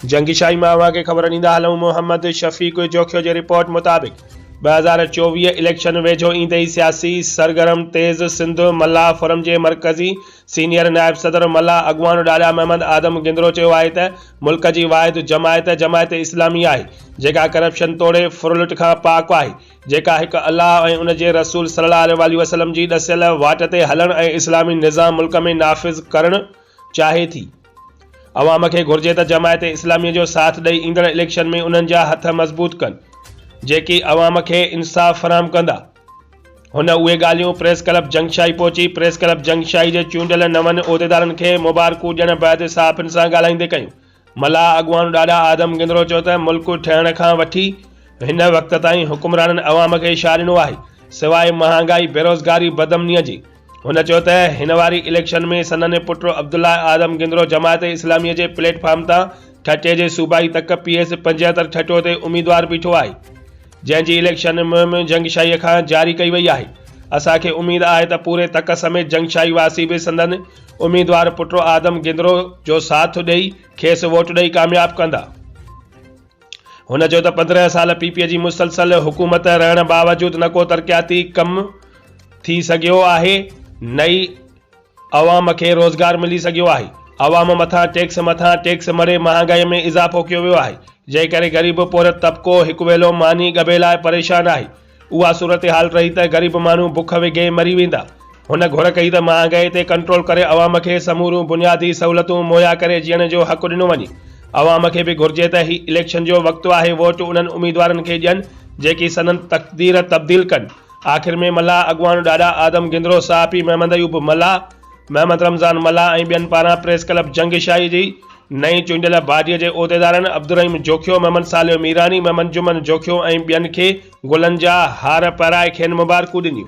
जंगीशाही मावा के ख़बर ॾींदा हलूं। मोहम्मद शफ़ीक़ जोखियो जी रिपोर्ट मुताबिक़ 2024 इलेक्शन वेझो ईंदे ई सियासी सरगर्म तेज़। सिंध मल्लाह फोरम के मरकज़ी सीनियर नायब सदर मल्लाह अगवान ॾाॾा महमद आदम गिंदरो चयो आहे त मुल्क जी वाहिद जमायत जमायत इस्लामी आहे जेका करप्शन तोड़े फुरुलट खां पाक आहे, जेका हिकु अल्लाह ऐं उन जे रसूल सल्लल्लाहु अलैहि वसल्लम जी ॾसियल वाट ते हलण ऐं इस्लामी निज़ाम मुल्क में नाफ़िज़ करणु चाहे थी। अवाम खे घुर्जे त जमायत इस्लामी जो साथ ॾेई ईंदड़ इलेक्शन में उन्हनि जा हथ मज़बूत कनि जेकी अवाम के इंसाफ़ फराहम कंदा। हुन उहे ॻाल्हियूं प्रेस क्लब जंगशाही पहुची प्रेस क्लब जंगशाही जे चूंडियल नवनि उहिदेदारनि खे मुबारकूं ॾियण बैदि सहाफ़ियुनि सां ॻाल्हाईंदे कयूं। मल्लाह अगवान ॾाॾा आदम गिंदरो चयो त मुल्क ठहिण खां वठी हिन वक़्त ताईं हुकुमराननि अवाम खे छा ॾिनो आहे सवाइ महांगाई बेरोज़गारी बदमनीअ जी। हुन चयो त हिन वारी इलेक्शन में संदनि पुटु अब्दुल्ला आदम गिंदरो जमायत इस्लामी जे प्लेटफॉर्म तां ठटे जे सूबाई तक PS 75 ठटो ते उम्मीदवार बीठो आहे जंहिंजी इलेक्शन मुहिम जंगशाही खां जारी कई वई आहे। असांखे उम्मीद आहे त पूरे तक समेत जंगशाही वासी भी संदनि उम्मीदवार पुटु आदम गिंदरो जो साथ ॾेई खेसि वोट ॾेई कामयाब कंदा। हुन चयो त 15 साल PP जी मुसलसल हुकूमत रहण बावजूद न को तरक़ियाती कम थी सघियो आहे, नई अवाम खे रोज़गार मिली सघियो आहे। अवाम मथां टैक्स मरे महांगाई में इज़ाफ़ो कयो वियो आहे जंहिं करे ग़रीब पोर तबिको हिकु वेलो मानी गबे लाइ परेशान आहे। उहा सूरत हाल रही त ग़रीब माण्हू बुख विघे मरी वेंदा। हुन घुर कई त महांगाई ते कंट्रोल करे अवाम खे समूरियूं बुनियादी सहूलियतूं मुहैया करे जीअण जो हक़ ॾिनो वञे। अवाम खे भी घुर्जे त ही इलेक्शन जो वक़्तु आहे वोट उन्हनि उम्मीदवारनि खे ॾियनि जेकी संदनि तक़दीर तब्दील कनि। आख़िर में मल्लाह अगवान ॾाॾा आदम गिंदरो साहबी महमद अयूब मल्लाह, महमद रमज़ान मल्लाह ऐं ॿियनि पारां प्रेस क्लब जंगशाही जी नई चूंडियल बाडीअ जे उहिदेदारनि अब्दुर्रहीम जोखियो, महमद सालिह मीरानी, महमद जुमन जोखियो ऐं ॿियनि खे गुलनि जा हार पाराए खेनि मुबारकूं ॾिनियूं।